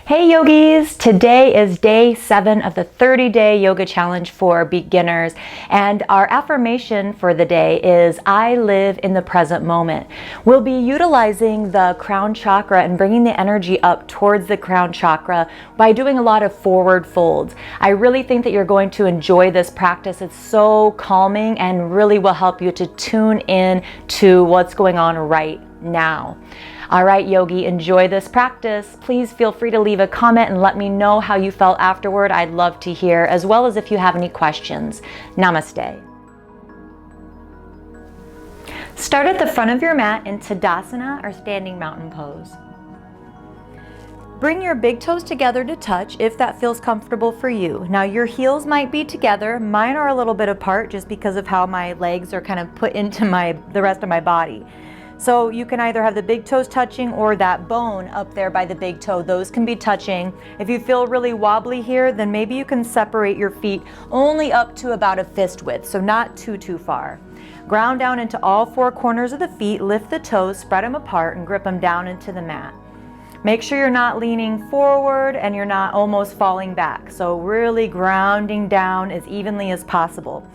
Hey yogis, today is day 7 of the 30-day yoga challenge for beginners, and our affirmation for the day is I live in the present moment. We'll be utilizing the crown chakra and bringing the energy up towards the crown chakra by doing a lot of forward folds. I really think that you're going to enjoy this practice. It's so calming and really will help you to tune in to what's going on right now. All right, yogi, enjoy this practice. Please feel free to leave a comment and let me know how you felt afterward. I'd love to hear, as well as if you have any questions. Namaste. Start at the front of your mat in Tadasana or standing mountain pose. Bring your big toes together to touch if that feels comfortable for you. Now your heels might be together. Mine are a little bit apart just because of how my legs are kind of put into the rest of my body. So you can either have the big toes touching or that bone up there by the big toe. Those can be touching. If you feel really wobbly here, then maybe you can separate your feet only up to about a fist width, so not too far. Ground down into all 4 corners of the feet, lift the toes, spread them apart, and grip them down into the mat. Make sure you're not leaning forward and you're not almost falling back. So really grounding down as evenly as possible.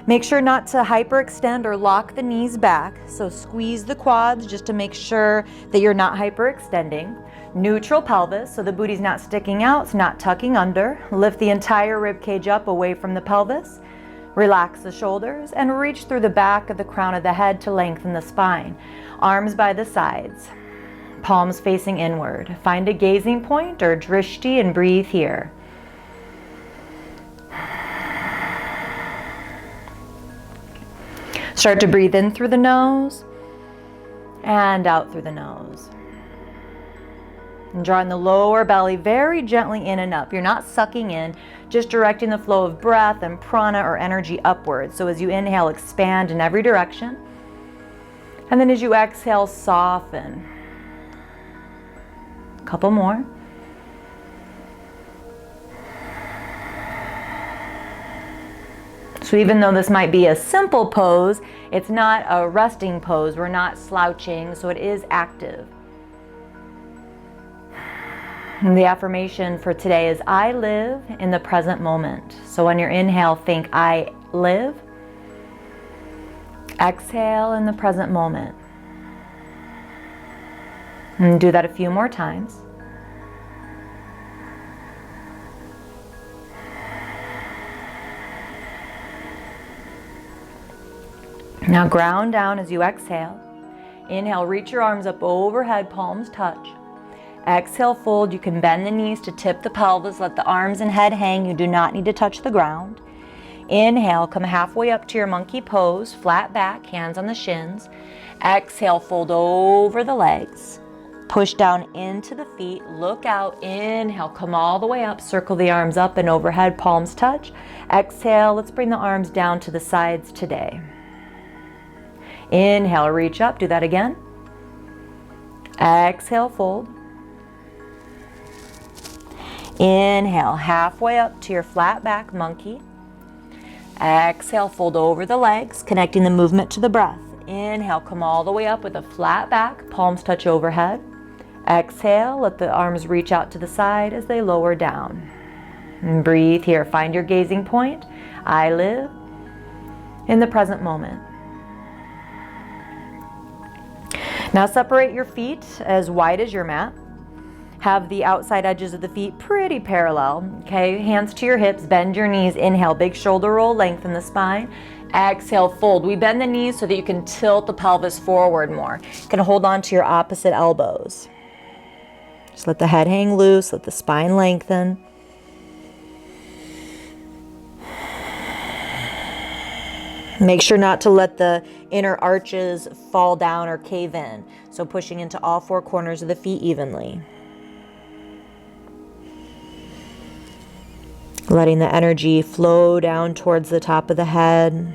Make sure not to hyperextend or lock the knees back. So squeeze the quads just to make sure that you're not hyperextending. Neutral pelvis, so the booty's not sticking out, it's not tucking under. Lift the entire rib cage up away from the pelvis. Relax the shoulders and reach through the back of the crown of the head to lengthen the spine. Arms by the sides, palms facing inward. Find a gazing point or drishti and breathe here. Start to breathe in through the nose and out through the nose. And drawing the lower belly very gently in and up. You're not sucking in, just directing the flow of breath and prana or energy upwards. So as you inhale, expand in every direction. And then as you exhale, soften. A couple more. So even though this might be a simple pose, it's not a resting pose. We're not slouching, so it is active. And the affirmation for today is I live in the present moment. So on your inhale, think I live. Exhale in the present moment. And do that a few more times. Now ground down as you exhale. Inhale, reach your arms up overhead, palms touch. Exhale, fold. You can bend the knees to tip the pelvis. Let the arms and head hang. You do not need to touch the ground. Inhale, come halfway up to your monkey pose, flat back, hands on the shins. Exhale, fold over the legs. Push down into the feet, look out, inhale, come all the way up, circle the arms up and overhead, palms touch. Exhale, let's bring the arms down to the sides today. Inhale, reach up, do that again. Exhale, fold. Inhale, halfway up to your flat back monkey. Exhale, fold over the legs, connecting the movement to the breath. Inhale, come all the way up with a flat back, palms touch overhead. Exhale, let the arms reach out to the side as they lower down. And breathe here, find your gazing point. I live in the present moment. Now separate your feet as wide as your mat. Have the outside edges of the feet pretty parallel. Okay, hands to your hips, bend your knees. Inhale, big shoulder roll, lengthen the spine. Exhale, fold. We bend the knees so that you can tilt the pelvis forward more. You can hold on to your opposite elbows. Just let the head hang loose, let the spine lengthen. Make sure not to let the inner arches fall down or cave in. So pushing into all 4 corners of the feet evenly. Letting the energy flow down towards the top of the head,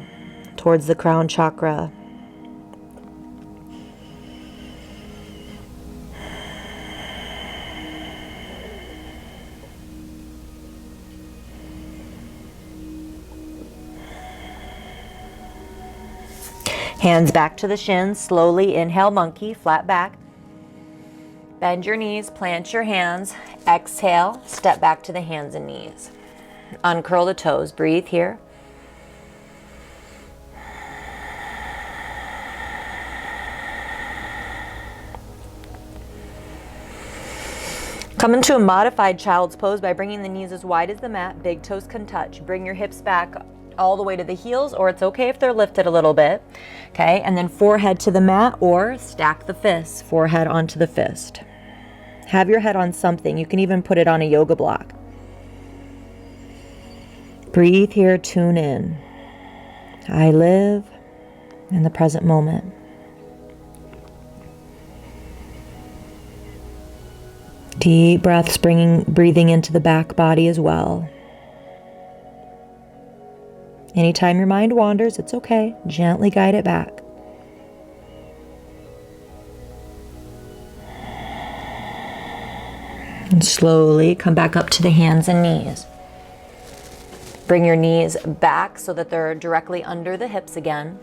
towards the crown chakra. Hands back to the shins, slowly inhale monkey, flat back. Bend your knees, plant your hands. Exhale, step back to the hands and knees. Uncurl the toes, breathe here. Come into a modified child's pose by bringing the knees as wide as the mat. Big toes can touch. Bring your hips back all the way to the heels, or it's okay if they're lifted a little bit. Okay, and then forehead to the mat, or stack the fists, forehead onto the fist. Have your head on something. You can even put it on a yoga block. Breathe here, tune in. I live in the present moment. Deep breaths, breathing into the back body as well. Anytime your mind wanders, it's okay. Gently guide it back. And slowly come back up to the hands and knees. Bring your knees back so that they're directly under the hips again.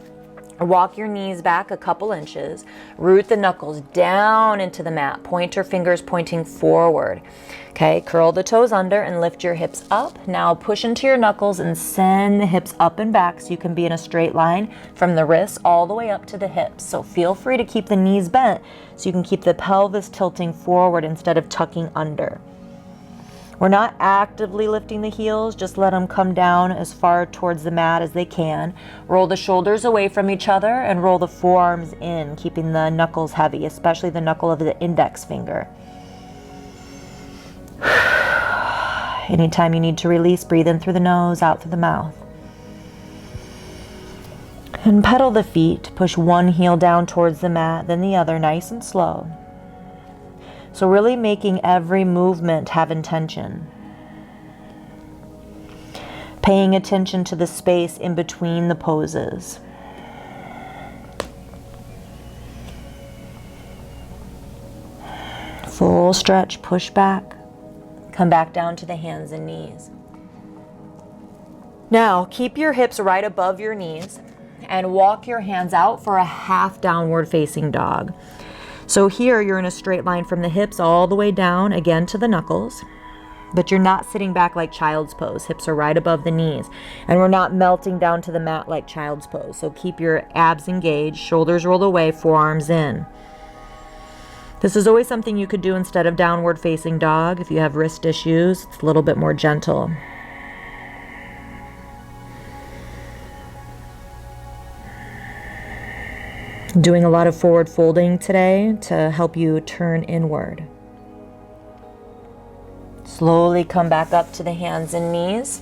Walk your knees back a couple inches. Root the knuckles down into the mat. Pointer fingers pointing forward. Okay, curl the toes under and lift your hips up. Now push into your knuckles and send the hips up and back so you can be in a straight line from the wrists all the way up to the hips. So feel free to keep the knees bent so you can keep the pelvis tilting forward instead of tucking under. We're not actively lifting the heels, just let them come down as far towards the mat as they can. Roll the shoulders away from each other and roll the forearms in, keeping the knuckles heavy, especially the knuckle of the index finger. Anytime you need to release, breathe in through the nose, out through the mouth. And pedal the feet, push one heel down towards the mat, then the other, nice and slow. So really making every movement have intention. Paying attention to the space in between the poses. Full stretch, push back. Come back down to the hands and knees. Now, keep your hips right above your knees and walk your hands out for a half downward facing dog. So here you're in a straight line from the hips all the way down, again to the knuckles, but you're not sitting back like child's pose. Hips are right above the knees, and we're not melting down to the mat like child's pose. So keep your abs engaged, shoulders rolled away, forearms in. This is always something you could do instead of downward facing dog. If you have wrist issues, it's a little bit more gentle. Doing a lot of forward folding today to help you turn inward. Slowly come back up to the hands and knees.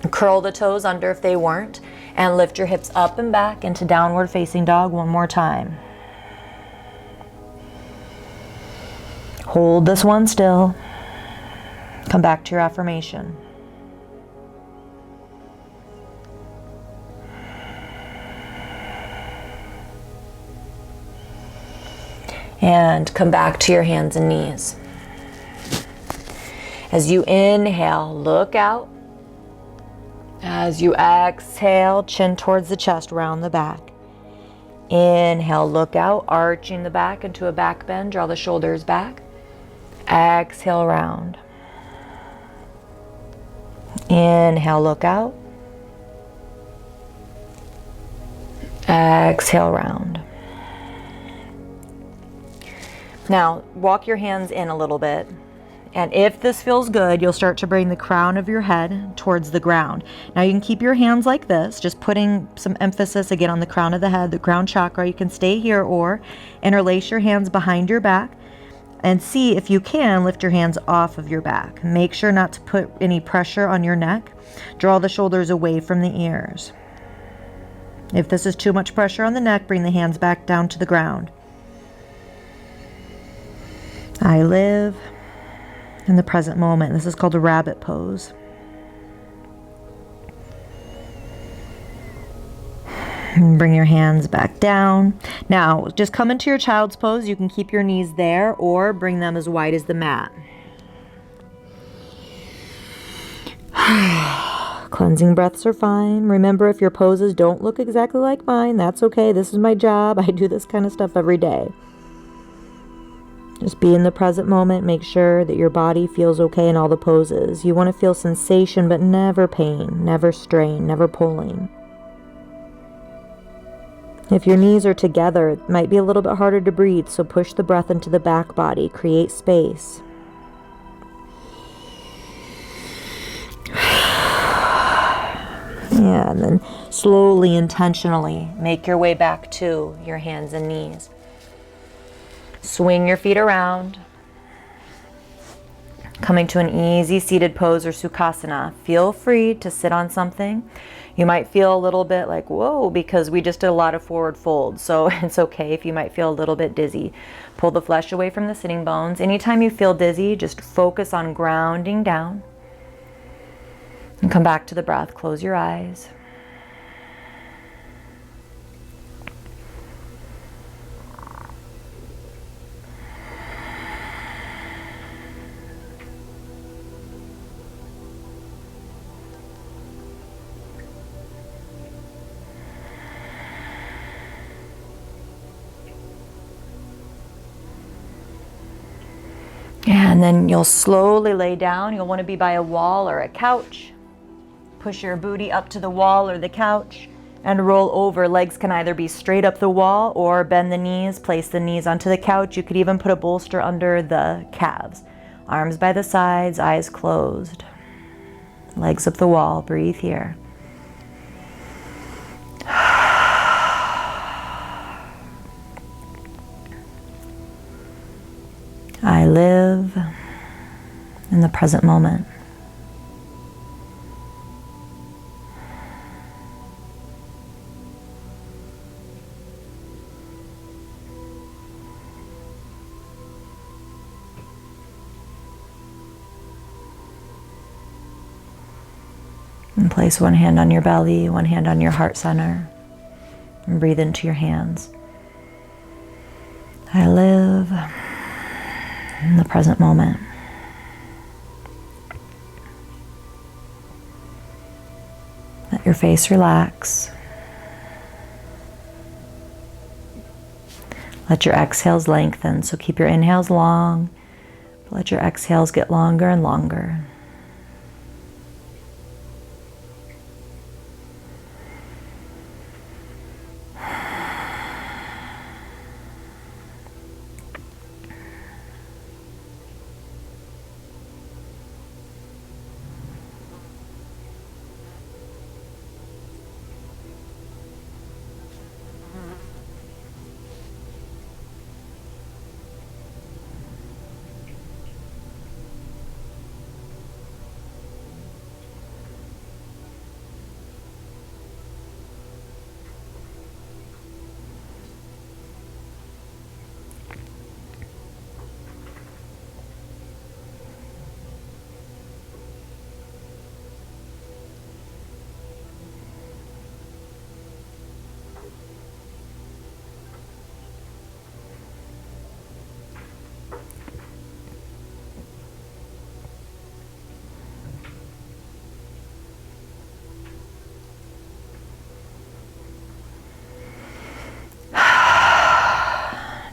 Curl the toes under if they weren't, and lift your hips up and back into downward facing dog one more time. Hold this one still. Come back to your affirmation. And come back to your hands and knees. As you inhale, look out. As you exhale, chin towards the chest, round the back. Inhale, look out, arching the back into a back bend, draw the shoulders back. Exhale, round. Inhale, look out. Exhale, round. Now, walk your hands in a little bit. And if this feels good, you'll start to bring the crown of your head towards the ground. Now you can keep your hands like this, just putting some emphasis again on the crown of the head, the crown chakra. You can stay here or interlace your hands behind your back and see if you can lift your hands off of your back. Make sure not to put any pressure on your neck. Draw the shoulders away from the ears. If this is too much pressure on the neck, bring the hands back down to the ground. I live in the present moment. This is called a rabbit pose. And bring your hands back down. Now, just come into your child's pose. You can keep your knees there or bring them as wide as the mat. Cleansing breaths are fine. Remember, if your poses don't look exactly like mine, that's okay. This is my job. I do this kind of stuff every day. Just be in the present moment. Make sure that your body feels okay in all the poses. You want to feel sensation, but never pain, never strain, never pulling. If your knees are together, it might be a little bit harder to breathe, so push the breath into the back body. Create space. Yeah, and then slowly, intentionally, make your way back to your hands and knees. Swing your feet around. Coming to an easy seated pose or Sukhasana. Feel free to sit on something. You might feel a little bit like, whoa, because we just did a lot of forward folds. So it's okay if you might feel a little bit dizzy. Pull the flesh away from the sitting bones. Anytime you feel dizzy, just focus on grounding down. And come back to the breath. Close your eyes. And then you'll slowly lay down. You'll want to be by a wall or a couch. Push your booty up to the wall or the couch and roll over. Legs can either be straight up the wall or bend the knees, place the knees onto the couch. You could even put a bolster under the calves. Arms by the sides, eyes closed. Legs up the wall. Breathe here. I live in the present moment. And place one hand on your belly, one hand on your heart center, and breathe into your hands. I live in the present moment. Let your face relax. Let your exhales lengthen. So keep your inhales long, but let your exhales get longer and longer.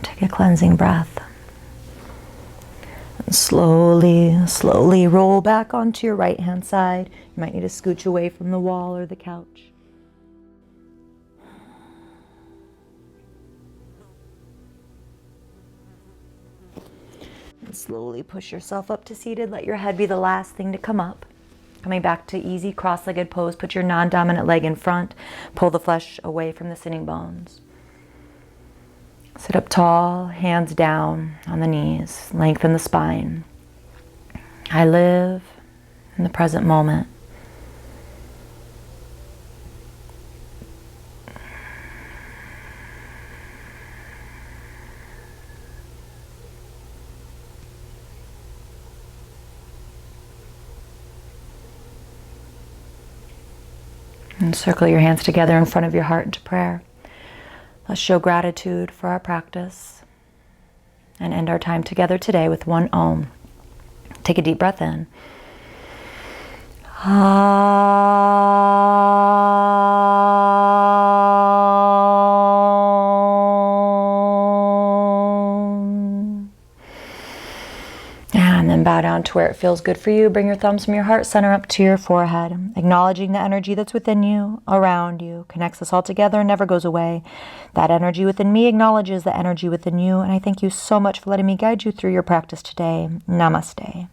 Take a cleansing breath. And slowly roll back onto your right hand side. You might need to scooch away from the wall or the couch. And slowly push yourself up to seated. Let your head be the last thing to come up. Coming back to easy cross-legged pose. Put your non-dominant leg in front. Pull the flesh away from the sitting bones. Sit up tall, hands down on the knees. Lengthen the spine. I live in the present moment. And circle your hands together in front of your heart into prayer. Let's show gratitude for our practice and end our time together today with one Om. Take a deep breath in. Om. bow down to where it feels good for you. Bring your thumbs from your heart center up to your forehead, acknowledging the energy that's within you, around you, connects us all together and never goes away. That energy within me acknowledges the energy within you, and I thank you so much for letting me guide you through your practice today. Namaste.